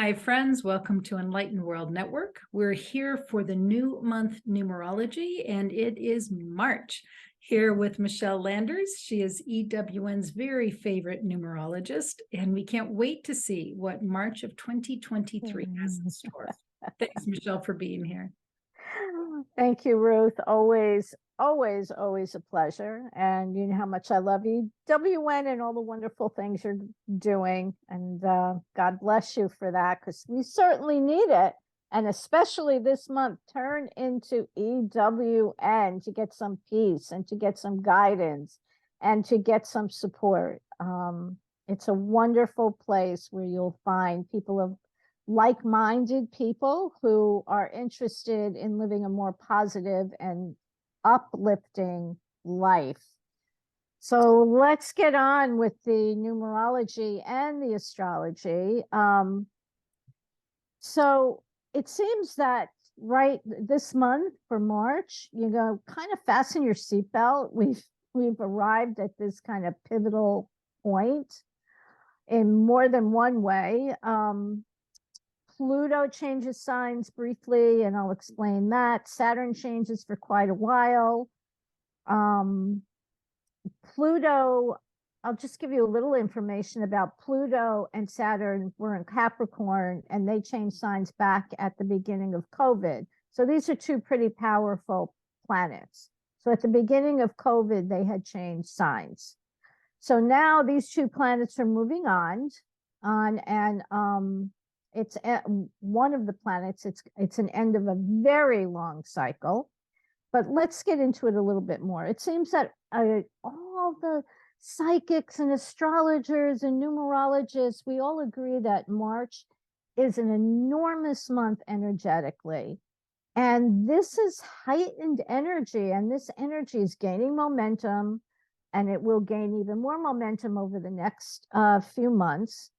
Hi, friends. Welcome to Enlightened World Network. We're here for the new month numerology, and it is March. Here with Michele Landers. She is EWN's very favorite numerologist, and we can't wait to see what March of 2023 has in store. Thanks, Michele, for being here. Thank you, Ruth. Always a pleasure. And you know how much I love you, WN, and all the wonderful things you're doing. And God bless you for that, because we certainly need it. And especially this month, turn into EWN to get some peace and to get some guidance and to get some support. It's a wonderful place where you'll find people of like-minded people who are interested in living a more positive and uplifting life. So let's get on with the numerology and the astrology. So it seems that right this month for March, kind of fasten your seatbelt. We've arrived at this kind of pivotal point in more than one way. Pluto changes signs briefly, and I'll explain that. Saturn changes for quite a while. Pluto, I'll just give you a little information about Pluto and Saturn were in Capricorn, and they changed signs back at the beginning of COVID. So these are two pretty powerful planets. So at the beginning of COVID, they had changed signs. So now these two planets are moving on and it's one of the planets. It's an end of a very long cycle, but let's get into it a little bit more. It seems that all the psychics and astrologers and numerologists, we all agree that March is an enormous month energetically. And this is heightened energy, and this energy is gaining momentum, and it will gain even more momentum over the next few months.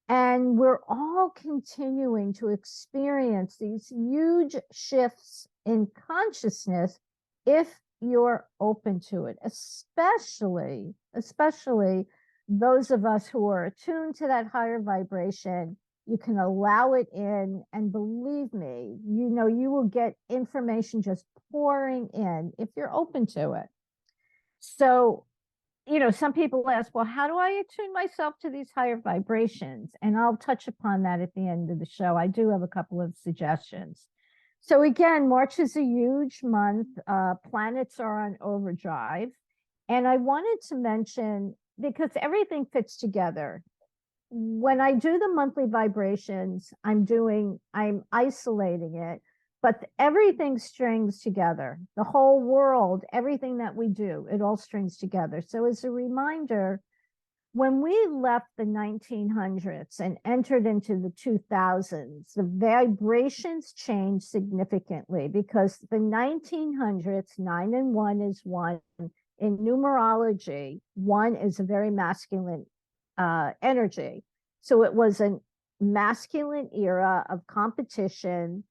And we're all continuing to experience these huge shifts in consciousness if you're open to it, especially those of us who are attuned to that higher vibration. You can allow it in, and believe me, you will get information just pouring in if you're open to it. So, some people ask, well, how do I attune myself to these higher vibrations? And I'll touch upon that at the end of the show. I do have a couple of suggestions. So again, March is a huge month. Planets are on overdrive. And I wanted to mention, because everything fits together. When I do the monthly vibrations, I'm isolating it, but everything strings together. The whole world, everything that we do, it all strings together. So as a reminder, when we left the 1900s and entered into the 2000s, the vibrations changed significantly, because the 1900s, 9 and 1 is 1. In numerology, 1 is a very masculine energy. So it was a masculine era of competition.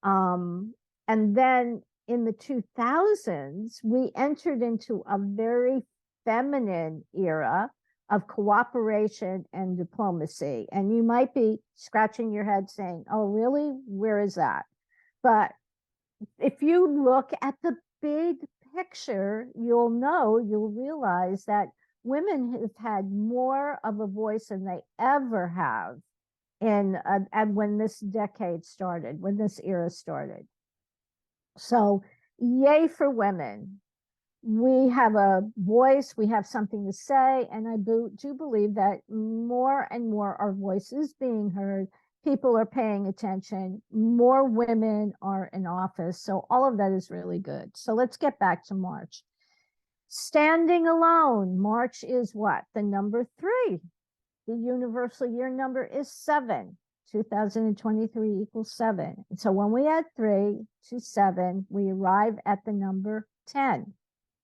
And then in the 2000s, we entered into a very feminine era of cooperation and diplomacy. And you might be scratching your head saying, oh, really? Where is that? But if you look at the big picture, you'll realize that women have had more of a voice than they ever have and when this decade started, when this era started. So yay for women. We have a voice, we have something to say, and I do believe that more and more our voices being heard, people are paying attention, more women are in office. So all of that is really good. So let's get back to March. Standing alone, March is what? The number 3. The universal year number is 7. 2023 equals 7. And so when we add 3 to 7, we arrive at the number 10.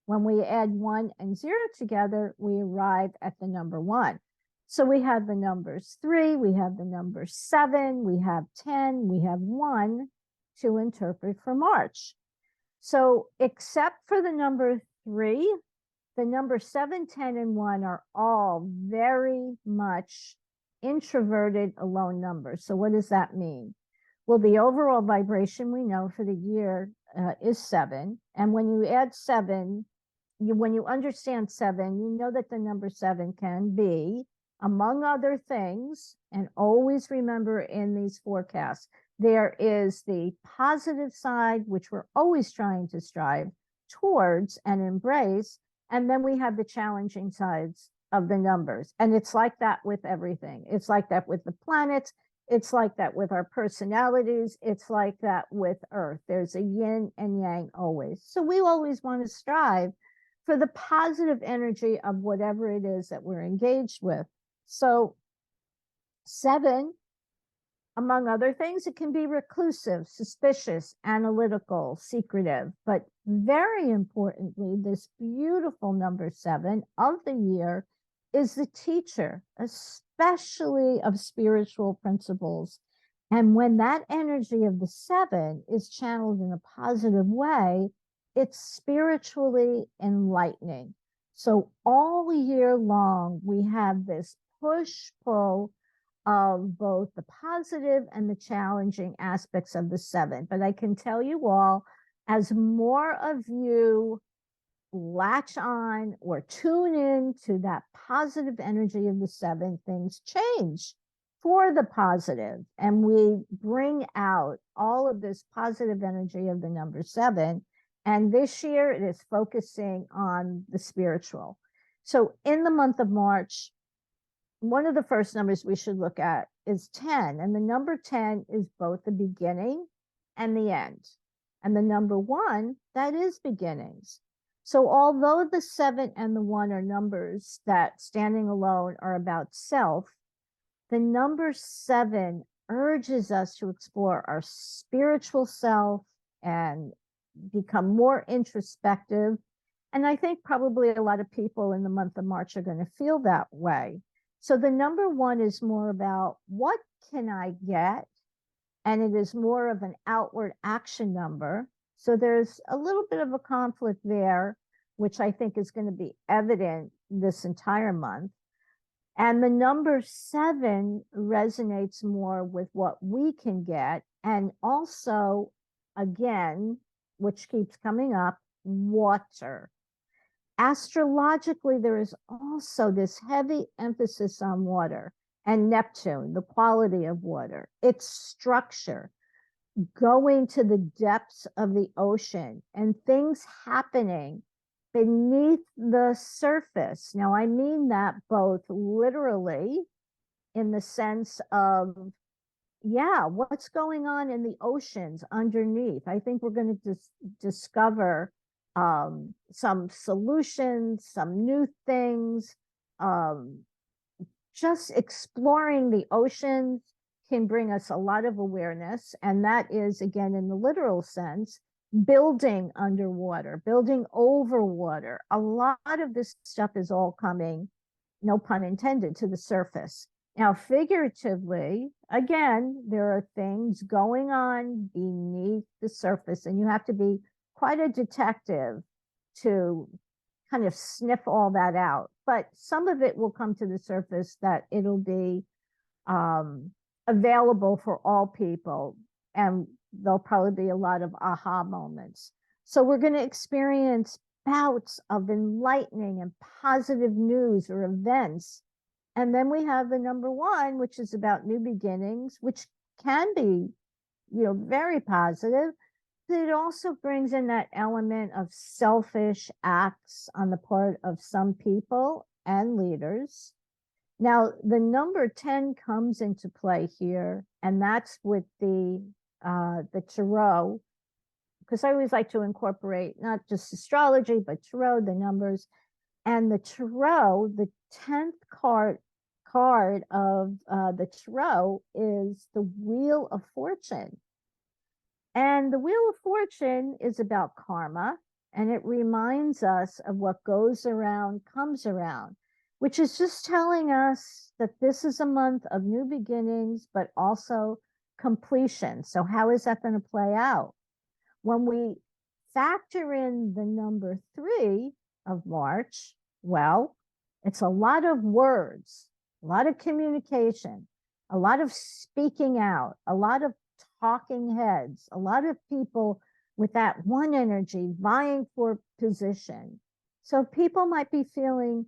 When we add 1 and 0 together, we arrive at the number 1. So we have the numbers 3, we have the number 7, we have 10, we have 1 to interpret for March. So except for the number 3, the number 7, 10, and 1 are all very much introverted alone number. So what does that mean? Well, the overall vibration we know for the year is 7. And when you add 7, when you understand 7, you know that the number 7 can be, among other things, and always remember in these forecasts, there is the positive side, which we're always trying to strive towards and embrace. And then we have the challenging sides of the numbers. And it's like that with everything. It's like that with the planets. It's like that with our personalities. It's like that with Earth. There's a yin and yang always. So we always want to strive for the positive energy of whatever it is that we're engaged with. So 7, among other things, it can be reclusive, suspicious, analytical, secretive, but very importantly, this beautiful number 7 of the year is the teacher, especially of spiritual principles. And when that energy of the 7 is channeled in a positive way, it's spiritually enlightening. So all year long, we have this push-pull of both the positive and the challenging aspects of the 7. But I can tell you all, as more of you latch on or tune in to that positive energy of the 7, things change for the positive. And we bring out all of this positive energy of the number 7. And this year it is focusing on the spiritual. So in the month of March, one of the first numbers we should look at is 10. And the number 10 is both the beginning and the end. And the number 1, that is beginnings. So although the 7 and the 1 are numbers that standing alone are about self, the number 7 urges us to explore our spiritual self and become more introspective. And I think probably a lot of people in the month of March are going to feel that way. So the number 1 is more about what can I get? And it is more of an outward action number. So there's a little bit of a conflict there, which I think is going to be evident this entire month. And the number 7 resonates more with what we can get. And also, again, which keeps coming up, water. Astrologically, there is also this heavy emphasis on water and Neptune, the quality of water, its structure, going to the depths of the ocean and things happening beneath the surface. Now, I mean that both literally in the sense of, yeah, what's going on in the oceans underneath. I think we're going to discover some solutions, some new things. Just exploring the oceans can bring us a lot of awareness. And that is, again, in the literal sense, building underwater, building over water. A lot of this stuff is all coming, no pun intended, to the surface. Now, figuratively, again, there are things going on beneath the surface, and you have to be quite a detective to kind of sniff all that out. But some of it will come to the surface that it'll be available for all people, and there'll probably be a lot of aha moments. So we're going to experience bouts of enlightening and positive news or events. And then we have the number 1, which is about new beginnings, which can be, very positive. But it also brings in that element of selfish acts on the part of some people and leaders. Now, the number 10 comes into play here, and that's with the tarot, because I always like to incorporate not just astrology, but tarot, the numbers. And the tarot, the 10th card of the tarot is the Wheel of Fortune. And the Wheel of Fortune is about karma, and it reminds us of what goes around comes around, which is just telling us that this is a month of new beginnings, but also completion. So how is that going to play out? When we factor in the number 3 of March, well, it's a lot of words, a lot of communication, a lot of speaking out, a lot of talking heads, a lot of people with that one energy vying for position. So people might be feeling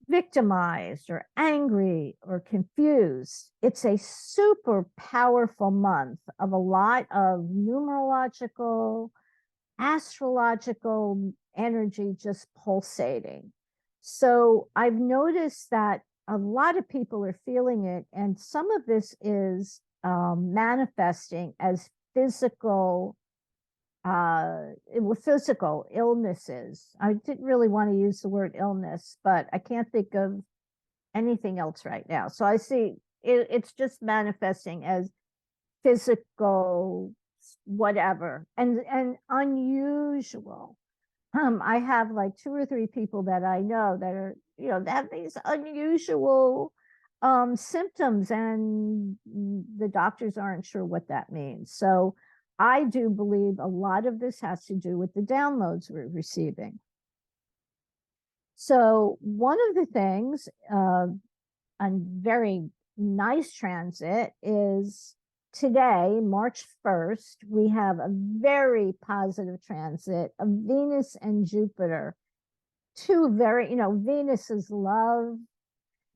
victimized or angry or confused. It's a super powerful month of a lot of numerological, astrological energy just pulsating. So I've noticed that a lot of people are feeling it, and some of this is manifesting as physical physical illnesses. I didn't really want to use the word illness, but I can't think of anything else right now. So I see it's just manifesting as physical whatever and unusual. I have like 2 or 3 people that I know that are, that have these unusual symptoms, and the doctors aren't sure what that means. So I do believe a lot of this has to do with the downloads we're receiving. So one of the things, a very nice transit is today, March 1st, we have a very positive transit of Venus and Jupiter. Two very, Venus is love,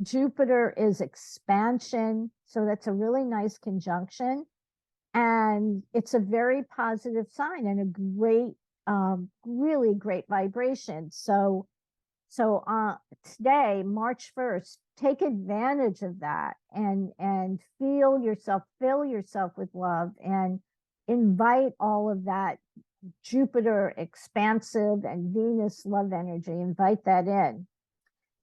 Jupiter is expansion. So that's a really nice conjunction. And it's a very positive sign and a great, really great vibration. So today, March 1st, take advantage of that and fill yourself with love, and invite all of that Jupiter expansive and Venus love energy, invite that in.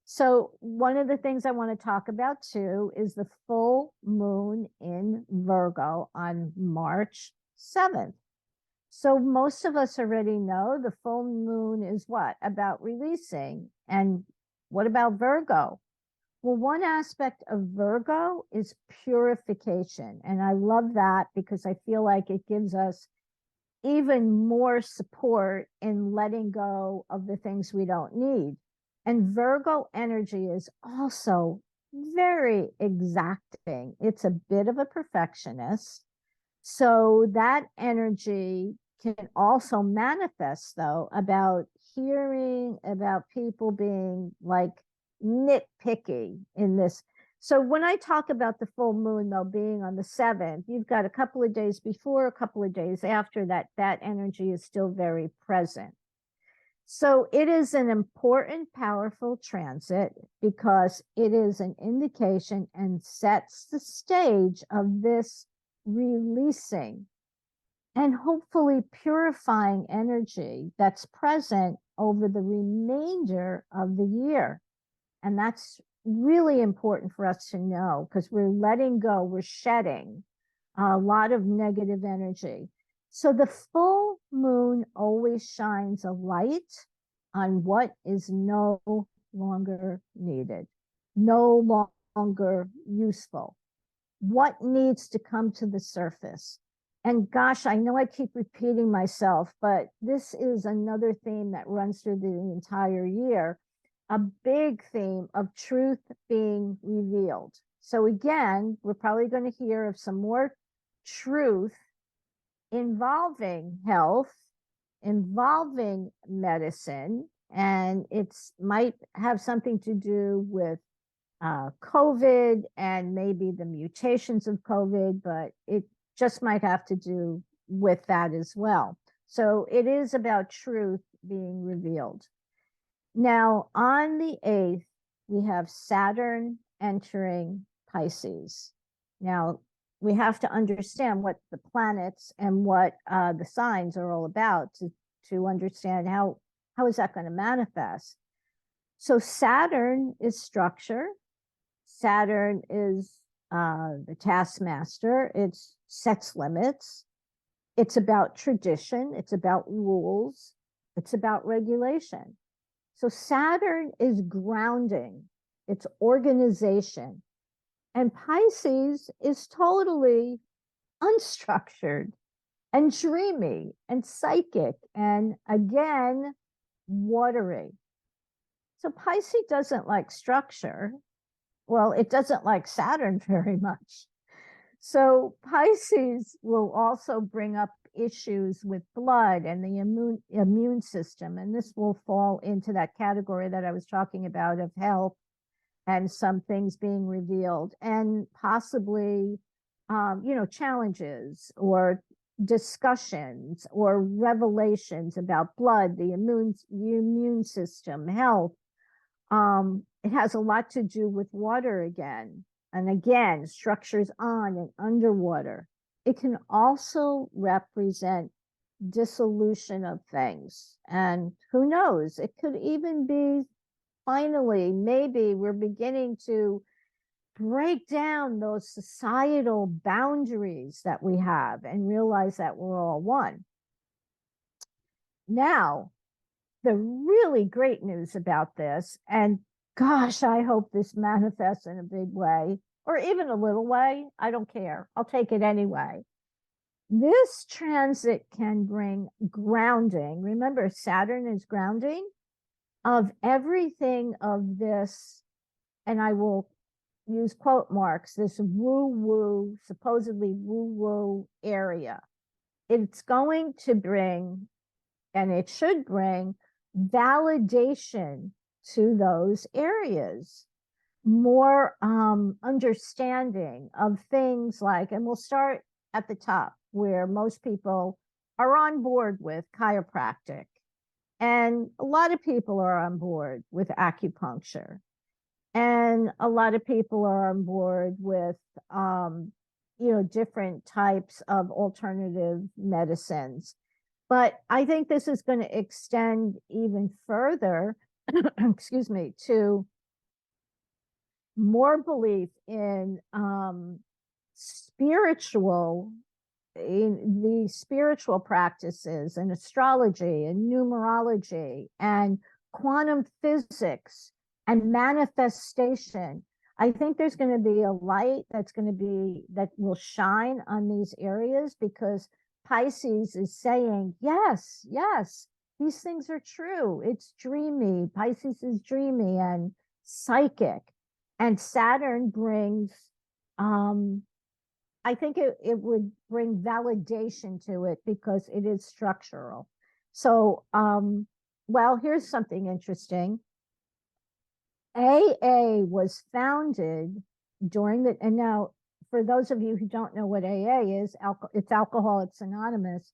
So one of the things I want to talk about too is the full moon in Virgo on March 7th. So most of us already know the full moon is what? About releasing. And what about Virgo? Well, one aspect of Virgo is purification. And I love that because I feel like it gives us even more support in letting go of the things we don't need. And Virgo energy is also very exacting. It's a bit of a perfectionist. So that energy can also manifest, though, about hearing, about people being like nitpicky in this. So when I talk about the full moon, though, being on the 7th, you've got a couple of days before, a couple of days after that, that energy is still very present. So it is an important, powerful transit because it is an indication and sets the stage of this releasing and hopefully purifying energy that's present over the remainder of the year. And that's really important for us to know because we're letting go, we're shedding a lot of negative energy. So the full moon always shines a light on what is no longer needed, no longer useful, what needs to come to the surface. And gosh, I know I keep repeating myself, but this is another theme that runs through the entire year, a big theme of truth being revealed. So again, we're probably going to hear of some more truth involving health, involving medicine, and it's might have something to do with COVID and maybe the mutations of COVID, but it just might have to do with that as well. So it is about truth being revealed. Now, on the 8th, we have Saturn entering Pisces. Now, we have to understand what the planets and what the signs are all about to understand how is that going to manifest. So Saturn is structure. Saturn is the taskmaster. It sets limits. It's about tradition. It's about rules. It's about regulation. So Saturn is grounding. It's organization. And Pisces is totally unstructured and dreamy and psychic and, again, watery. So Pisces doesn't like structure. Well, it doesn't like Saturn very much. So Pisces will also bring up issues with blood and the immune system. And this will fall into that category that I was talking about of health and some things being revealed and possibly, challenges or discussions or revelations about blood, the immune system, health. It has a lot to do with water again. And again, structures on and underwater. It can also represent dissolution of things. And who knows, it could even be finally, maybe we're beginning to break down those societal boundaries that we have and realize that we're all one. Now, the really great news about this, and gosh, I hope this manifests in a big way or even a little way. I don't care. I'll take it anyway. This transit can bring grounding. Remember, Saturn is grounding of everything of this, and I will use quote marks, this woo-woo, supposedly woo-woo area. It's going to bring, and it should bring, validation to those areas, more understanding of things like, and we'll start at the top where most people are on board with chiropractic. And a lot of people are on board with acupuncture. And a lot of people are on board with, different types of alternative medicines. But I think this is going to extend even further, excuse me, to more belief in spiritual, in the spiritual practices and astrology and numerology and quantum physics and manifestation. I think there's going to be a light that will shine on these areas because Pisces is saying, yes, yes, these things are true. It's dreamy. Pisces is dreamy and psychic. And Saturn brings, I think it would bring validation to it because it is structural. So, well, here's something interesting. AA was founded during the, and now for those of you who don't know what AA is, it's Alcoholics Anonymous,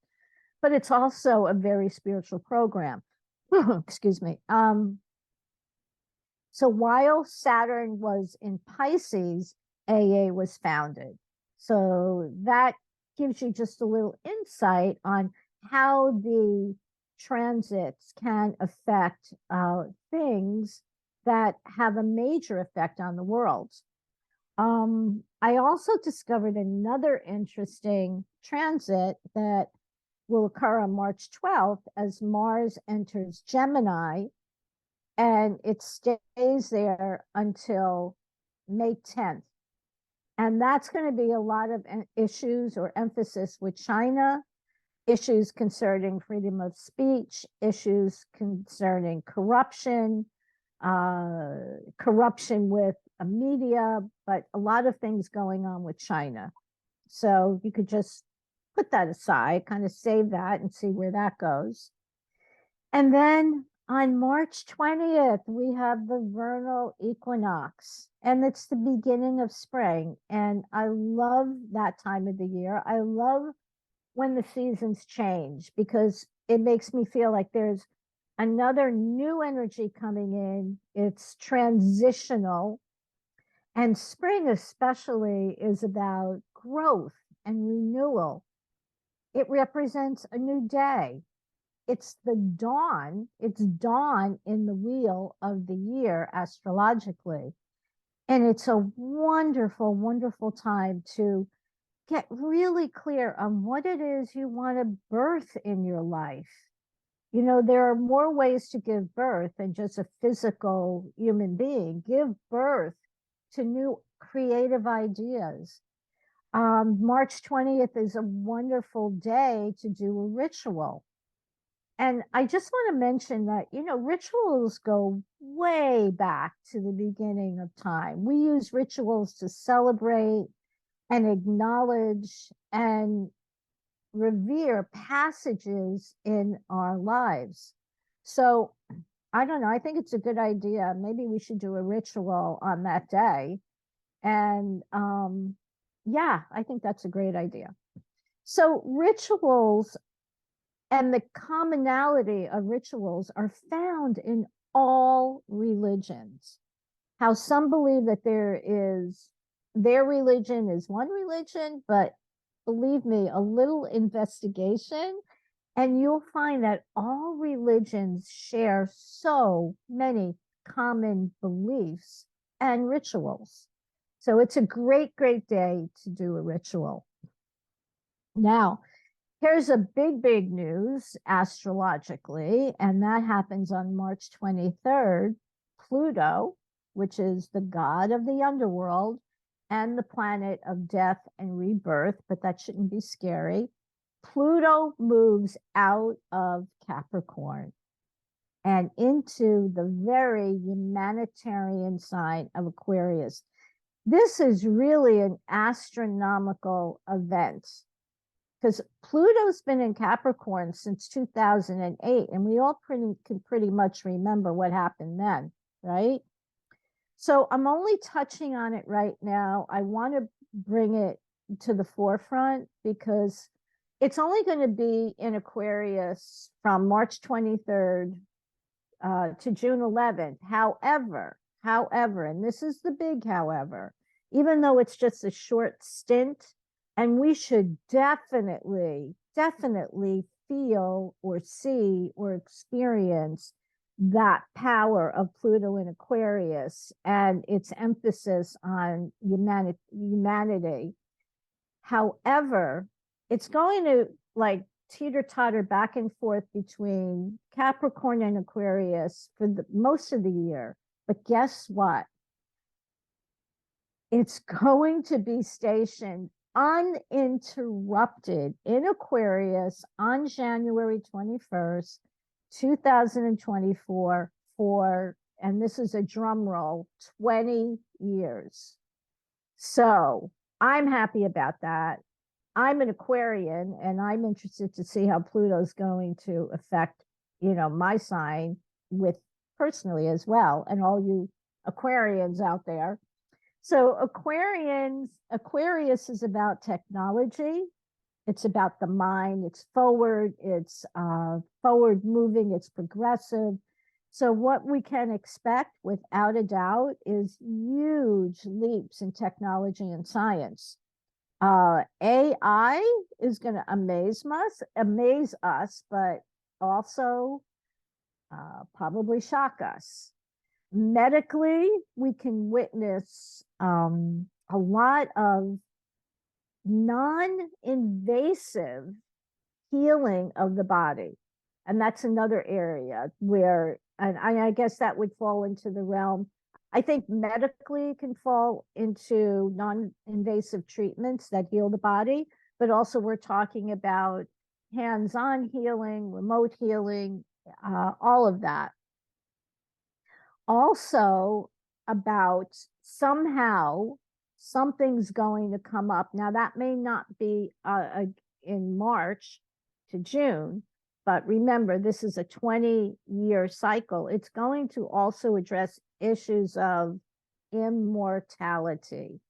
but it's also a very spiritual program. Excuse me. So while Saturn was in Pisces, AA was founded. So that gives you just a little insight on how the transits can affect things that have a major effect on the world. I also discovered another interesting transit that will occur on March 12th as Mars enters Gemini, and it stays there until May 10th. And that's going to be a lot of issues or emphasis with China, issues concerning freedom of speech, issues concerning corruption, corruption with media, but a lot of things going on with China. So you could just put that aside, kind of save that and see where that goes. And then on March 20th, we have the vernal equinox, and it's the beginning of spring. And I love that time of the year. I love when the seasons change because it makes me feel like there's another new energy coming in. It's transitional. And spring especially is about growth and renewal. It represents a new day. It's the dawn. It's dawn in the wheel of the year astrologically. And it's a wonderful, wonderful time to get really clear on what it is you want to birth in your life. You know, there are more ways to give birth than just a physical human being. Give birth to new creative ideas. March 20th is a wonderful day to do a ritual. And I just want to mention that, rituals go way back to the beginning of time. We use rituals to celebrate and acknowledge and revere passages in our lives. So I don't know. I think it's a good idea. Maybe we should do a ritual on that day. And yeah, I think that's a great idea. So rituals and the commonality of rituals are found in all religions. How some believe that their religion is one religion, but believe me, a little investigation, and you'll find that all religions share so many common beliefs and rituals. So it's a great, great day to do a ritual. Now, here's a big, big news astrologically, and that happens on March 23rd. Pluto, which is the god of the underworld and the planet of death and rebirth, but that shouldn't be scary. Pluto moves out of Capricorn and into the very humanitarian sign of Aquarius. This is really an astronomical event because Pluto's been in Capricorn since 2008, and we all can pretty much remember what happened then, right? So I'm only touching on it right now. I want to bring it to the forefront because it's only going to be in Aquarius from March 23rd to June 11th. However, and this is the big however, even though it's just a short stint, and we should definitely feel or see or experience that power of Pluto in Aquarius and its emphasis on humanity. However, it's going to like teeter-totter back and forth between Capricorn and Aquarius for most of the year. But guess what? It's going to be stationed uninterrupted in Aquarius on January 21st, 2024 for, and this is a drum roll, 20 years. So I'm happy about that. I'm an Aquarian and I'm interested to see how Pluto's going to affect, my sign with personally as well, and all you Aquarians out there. So Aquarius is about technology. It's about the mind. It's forward moving. It's progressive. So what we can expect without a doubt is huge leaps in technology and science. AI is going to amaze us, but also probably shock us. Medically, we can witness a lot of non-invasive healing of the body. And that's another area where, and I guess that would fall into the realm. I think medically can fall into non-invasive treatments that heal the body, but also we're talking about hands-on healing, remote healing, all of that. Also about somehow something's going to come up. Now that may not be in March to June, but remember, this is a 20-year cycle. It's going to also address issues of immortality,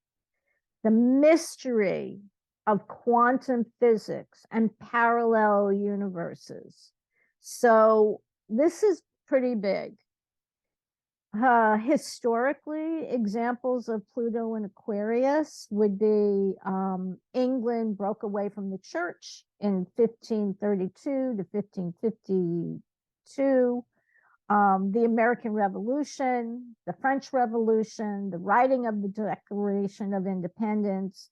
the mystery of quantum physics and parallel universes. So this is pretty big. Historically, examples of Pluto and Aquarius would be England broke away from the church in 1532 to 1552, the American Revolution, the French Revolution, the writing of the Declaration of Independence.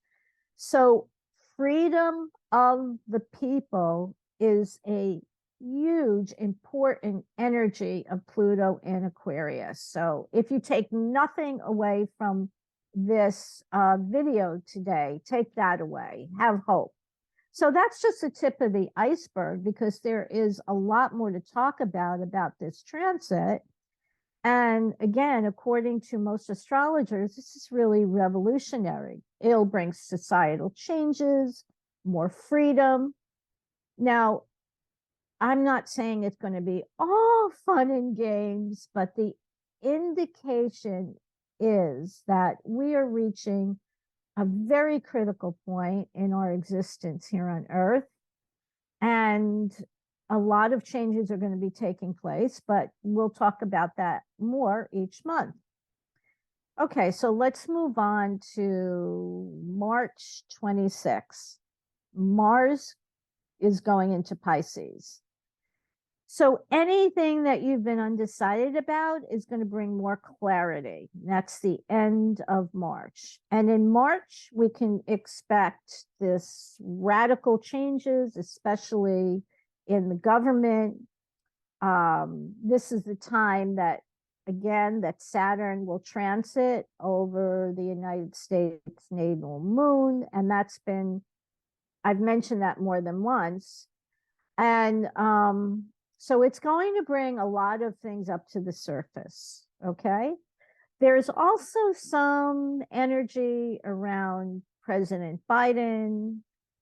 So freedom of the people is a huge, important energy of Pluto in Aquarius. So if you take nothing away from this video today, take that away, have hope. So that's just the tip of the iceberg, because there is a lot more to talk about this transit. And again, according to most astrologers, this is really revolutionary. It'll bring societal changes, more freedom. Now, I'm not saying it's going to be all fun and games, but the indication is that we are reaching a very critical point in our existence here on Earth. And a lot of changes are going to be taking place, but we'll talk about that more each month. Okay, so let's move on to March 26th. Mars is going into Pisces. So anything that you've been undecided about is going to bring more clarity. That's the end of March. And in March, we can expect this radical changes, especially in the government. This is the time that, again, that Saturn will transit over the United States natal moon. And that's been, I've mentioned that more than once. And so it's going to bring a lot of things up to the surface, okay? There's also some energy around President Biden,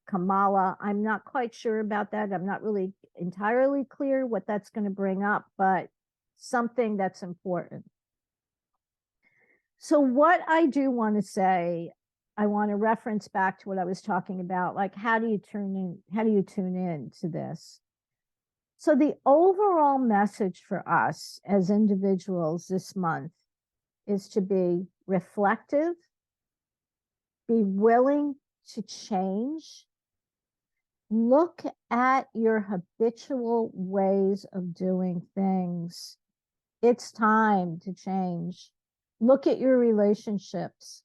Kamala. I'm not quite sure about that. I'm not really entirely clear what that's going to bring up, but something that's important. So what I do want to say, I want to reference back to what I was talking about, like how do you tune in to this? So the overall message for us as individuals this month is to be reflective, be willing to change, look at your habitual ways of doing things. It's time to change. Look at your relationships.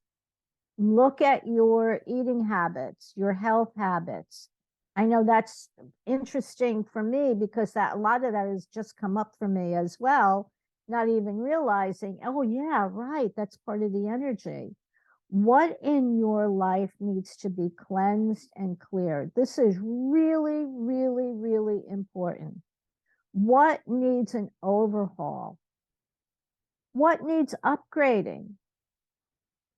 Look at your eating habits, your health habits. I know that's interesting for me because that a lot of that has just come up for me as well, not even realizing, oh yeah, right, that's part of the energy. What in your life needs to be cleansed and cleared? This is really, really, really important. What needs an overhaul? What needs upgrading?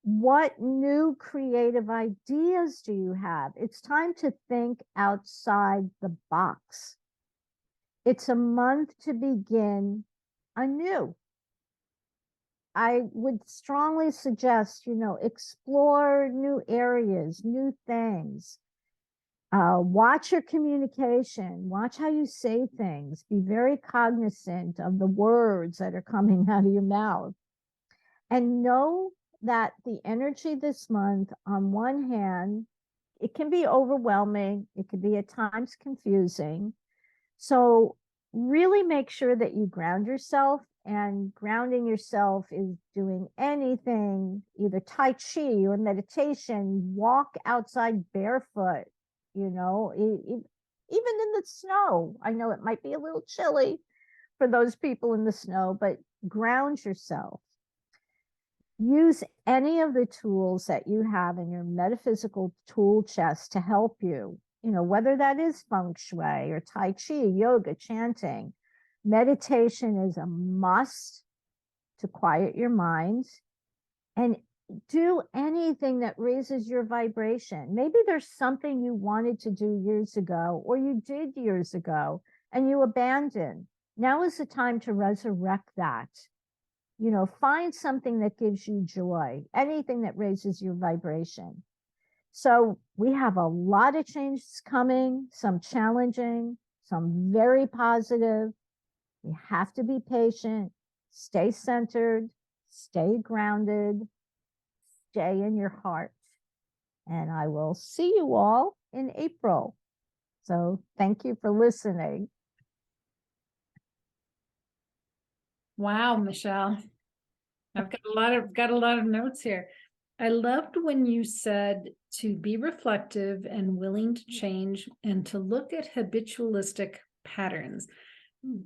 What new creative ideas do you have? It's time to think outside the box. It's a month to begin anew. I would strongly suggest, explore new areas, new things. Watch your communication, watch how you say things, be very cognizant of the words that are coming out of your mouth. And know that the energy this month, on one hand, it can be overwhelming. It can be at times confusing. So really make sure that you ground yourself, and grounding yourself is doing anything, either Tai Chi or meditation, walk outside barefoot, even in the snow. I know it might be a little chilly for those people in the snow, but ground yourself. Use any of the tools that you have in your metaphysical tool chest to help you, whether that is feng shui or Tai Chi, yoga, chanting. Meditation is a must to quiet your mind, and do anything that raises your vibration. Maybe there's something you wanted to do years ago, or you did years ago, and you abandoned. Now is the time to resurrect that. Find something that gives you joy, anything that raises your vibration. So we have a lot of changes coming, some challenging, some very positive. We have to be patient, stay centered, stay grounded, stay in your heart. And I will see you all in April. So thank you for listening. Wow, Michele. I've got a lot of notes here. I loved when you said to be reflective and willing to change and to look at habitualistic patterns.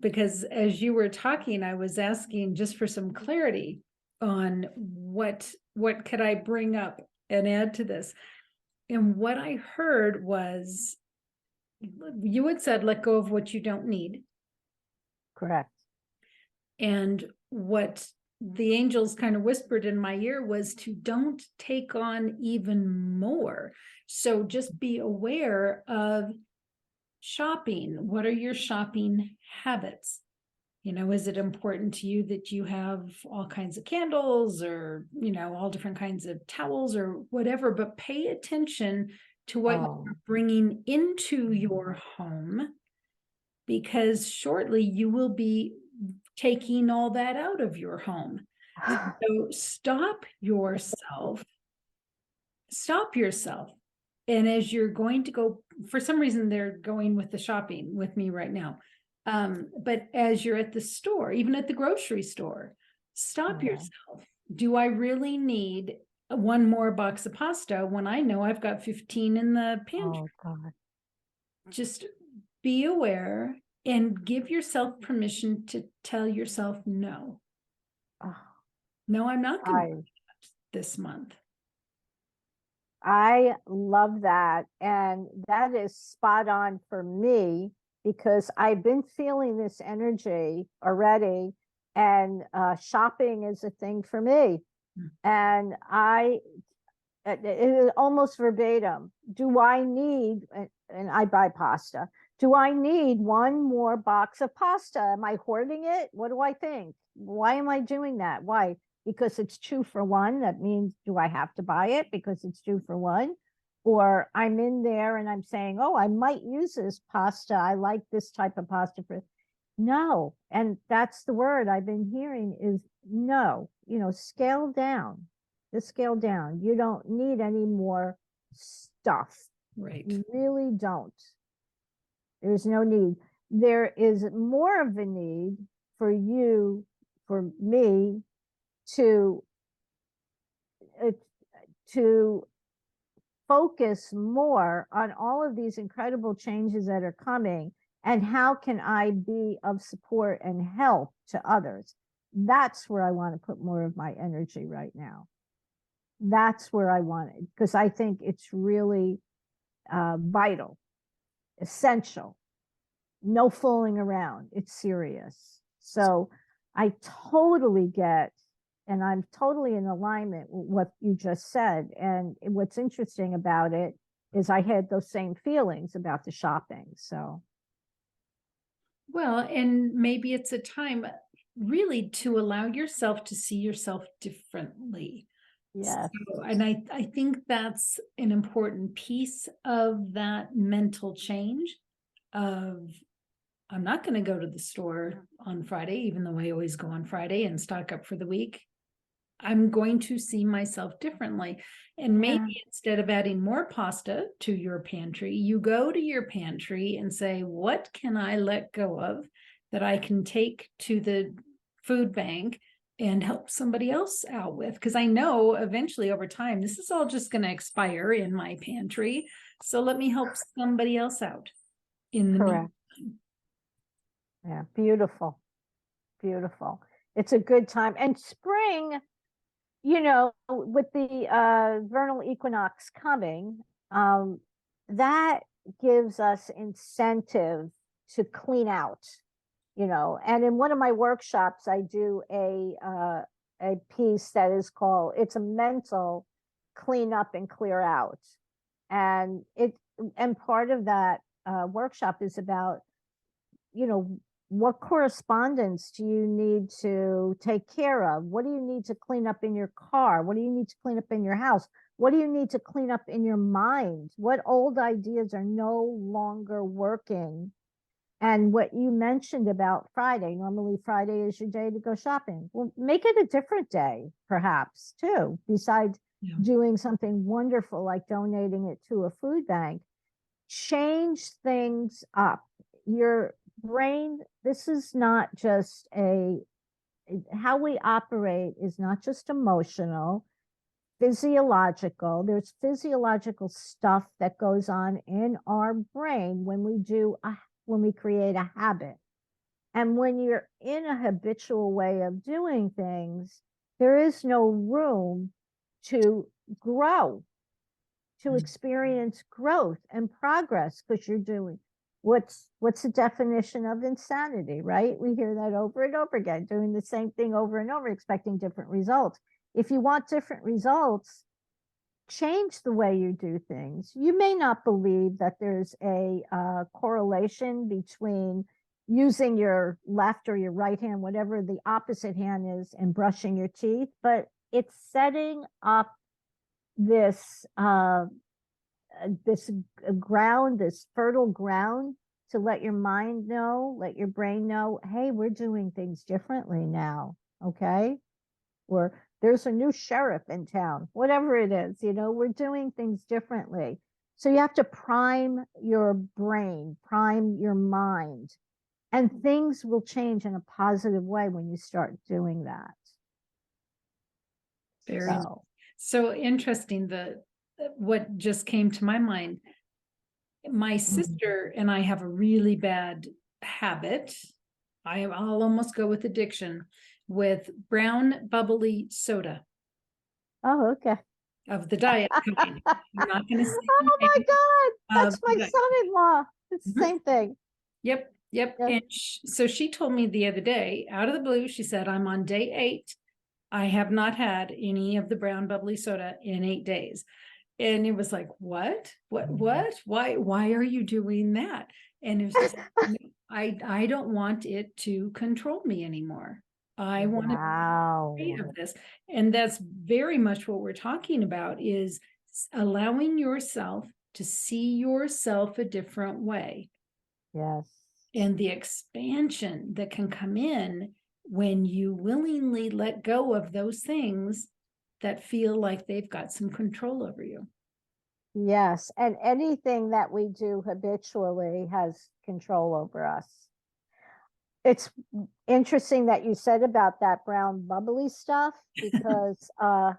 Because as you were talking, I was asking just for some clarity on what could I bring up and add to this. And what I heard was you had said, let go of what you don't need. Correct. And what the angels kind of whispered in my ear was to don't take on even more. So just be aware of shopping. What are your shopping habits? You know, is it important to you that you have all kinds of candles or, you know, all different kinds of towels or whatever, but pay attention to what you're bringing into your home, because shortly you will be taking all that out of your home. So stop yourself. Stop yourself. And as you're going to go, for some reason, they're going with the shopping with me right now. But as you're at the store, even at the grocery store, stop yourself. Do I really need one more box of pasta when I know I've got 15 in the pantry? Oh God. Just be aware and give yourself permission to tell yourself no. Oh, No, I'm not going to do that this month. I love that. And that is spot on for me because I've been feeling this energy already. And shopping is a thing for me. And it is almost verbatim. Do I need, and I buy pasta, do I need one more box of pasta? Am I hoarding it? What do I think? Why am I doing that? Why? Because it's 2 for 1. That means, do I have to buy it because it's 2 for 1? Or I'm in there and I'm saying, oh, I might use this pasta. I like this type of pasta for. No. And that's the word I've been hearing is no, scale down. Just scale down. You don't need any more stuff. Right. You really don't. There's no need. There is more of a need for you, for me, to focus more on all of these incredible changes that are coming and how can I be of support and help to others. That's where I want to put more of my energy right now. That's where I want it because I think it's really vital, essential, no fooling around. It's serious. So I totally get, and I'm totally in alignment with what you just said. And what's interesting about it is I had those same feelings about the shopping. So. Well, and maybe it's a time really to allow yourself to see yourself differently. Yes. So, and I think that's an important piece of that mental change of I'm not going to go to the store on Friday, even though I always go on Friday and stock up for the week. I'm going to see myself differently. And maybe instead of adding more pasta to your pantry, you go to your pantry and say, what can I let go of that I can take to the food bank and help somebody else out with? Because I know eventually over time, this is all just going to expire in my pantry. So let me help somebody else out in the meantime. Yeah, beautiful. Beautiful. It's a good time. And spring, with the vernal equinox coming, that gives us incentive to clean out, and in one of my workshops, I do a piece that is called, it's a mental clean up and clear out. And part of that workshop is about, what correspondence do you need to take care of? What do you need to clean up in your car? What do you need to clean up in your house? What do you need to clean up in your mind? What old ideas are no longer working? And what you mentioned about Friday, normally Friday is your day to go shopping. Well, make it a different day, perhaps, too, besides doing something wonderful like donating it to a food bank. Change things up. Your brain, this is not just how we operate is not just emotional, physiological. There's physiological stuff that goes on in our brain when we create a habit. And when you're in a habitual way of doing things, there is no room to grow, to experience growth and progress because you're doing what's the definition of insanity, right? We hear that over and over again, doing the same thing over and over, expecting different results. If you want different results, change the way you do things. You may not believe that there's a correlation between using your left or your right hand, whatever the opposite hand is, and brushing your teeth, but it's setting up this this ground, this fertile ground, to let your mind know, let your brain know, hey, we're doing things differently now. Okay. Or there's a new sheriff in town, whatever it is, we're doing things differently. So you have to prime your brain, prime your mind, and things will change in a positive way when you start doing that. Very so interesting. What just came to my mind, my sister and I have a really bad habit. I'll almost go with addiction, with brown bubbly soda. Oh, okay. Of the diet kind. I'm not going to say. Oh my God, that's my son-in-law. It's the same thing. Yep. And so she told me the other day, out of the blue, she said, I'm on day 8. I have not had any of the brown bubbly soda in 8 days. And it was like, what? Why are you doing that? And it was just, I don't want it to control me anymore. I want to be free of this. And that's very much what we're talking about, is allowing yourself to see yourself a different way. Yes. And the expansion that can come in when you willingly let go of those things that feel like they've got some control over you. Yes. And anything that we do habitually has control over us. It's interesting that you said about that brown bubbly stuff, because a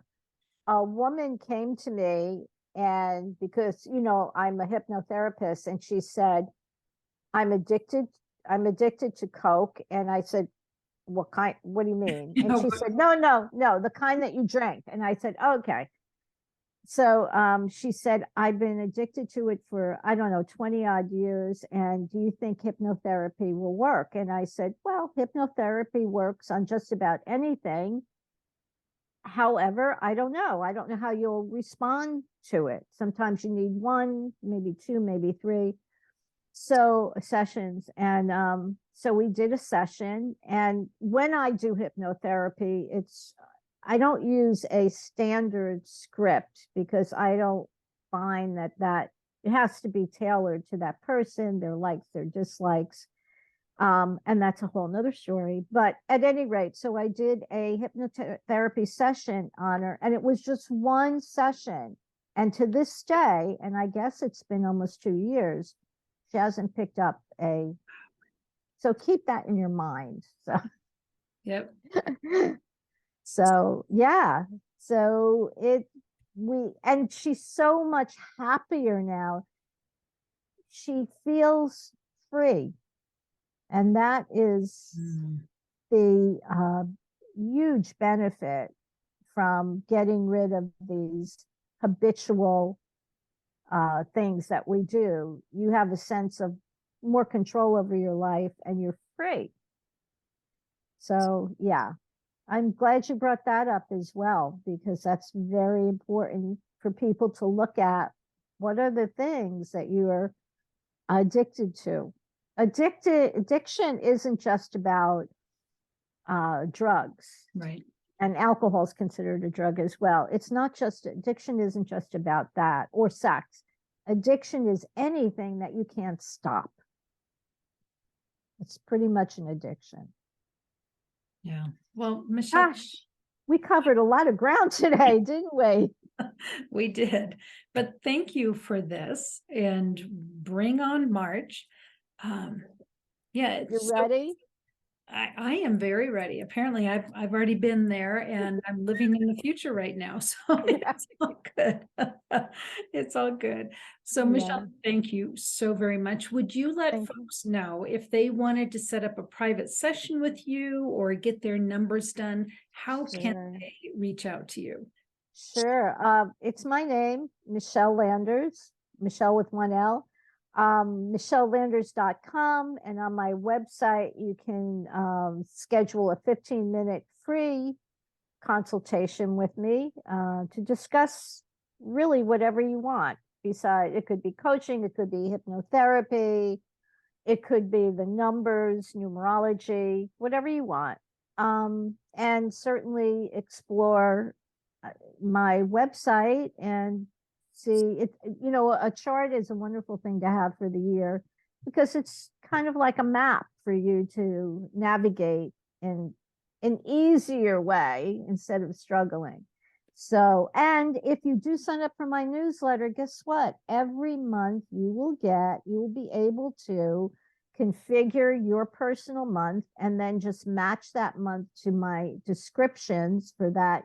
woman came to me, and because, I'm a hypnotherapist, and she said, I'm addicted to Coke. And I said, what kind? What do you mean? And she said, no, the kind that you drank. And I said, okay. So she said, I've been addicted to it for, I don't know, 20 odd years. And do you think hypnotherapy will work? And I said, well, hypnotherapy works on just about anything. However, I don't know. I don't know how you'll respond to it. Sometimes you need 1, maybe 2, maybe 3 sessions. And so we did a session. And when I do hypnotherapy, I don't use a standard script, because I don't find that it has to be tailored to that person, their likes, their dislikes. And that's a whole nother story. But at any rate, so I did a hypnotherapy session on her, and it was just one session. And to this day, and I guess it's been almost 2 years, she hasn't picked up so keep that in your mind. So, yep. So, yeah. So and she's so much happier now. She feels free. And that is the huge benefit from getting rid of these habitual things that we do. You have a sense of more control over your life, and you're free. So, yeah. I'm glad you brought that up as well, because that's very important for people to look at. What are the things that you are addicted to? Addiction isn't just about drugs. Right. And alcohol is considered a drug as well. Addiction isn't just about that, or sex. Addiction is anything that you can't stop. It's pretty much an addiction. Yeah. Well, Michele, gosh, we covered a lot of ground today, didn't we? We did. But thank you for this, and bring on March. Yeah. You're ready? I am very ready. Apparently I've already been there, and I'm living in the future right now. So it's all good. It's all good. So Michele, thank you so very much. Would you let folks know if they wanted to set up a private session with you or get their numbers done, how can they reach out to you? Sure. It's my name, Michele Landers, Michele with 1 L. MichelleLanders.com, and on my website, you can schedule a 15-minute free consultation with me to discuss really whatever you want. Besides, it could be coaching, it could be hypnotherapy, it could be the numbers, numerology, whatever you want. And certainly explore my website and see it. You know, a chart is a wonderful thing to have for the year because it's kind of like a map for you to navigate in an easier way instead of struggling. So, and if you do sign up for my newsletter, guess what? Every month you will be able to configure your personal month and then just match that month to my descriptions for that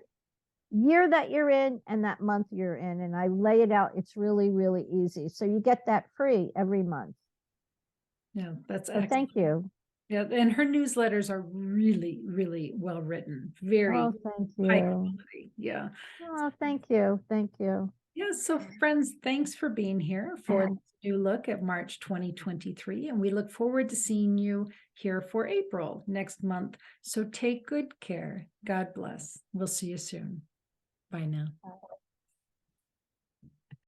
year that you're in and that month you're in. And I lay it out. It's really, really easy. So you get that free every month. Yeah, that's So excellent. thank you. Yeah, and her newsletters are really, really well written. Very Oh, thank high you. quality. Yeah. Oh, thank you. Thank you. Yeah. So friends, thanks for being here for this new look at March 2023. And we look forward to seeing you here for April next month. So take good care. God bless. We'll see you soon. Bye now.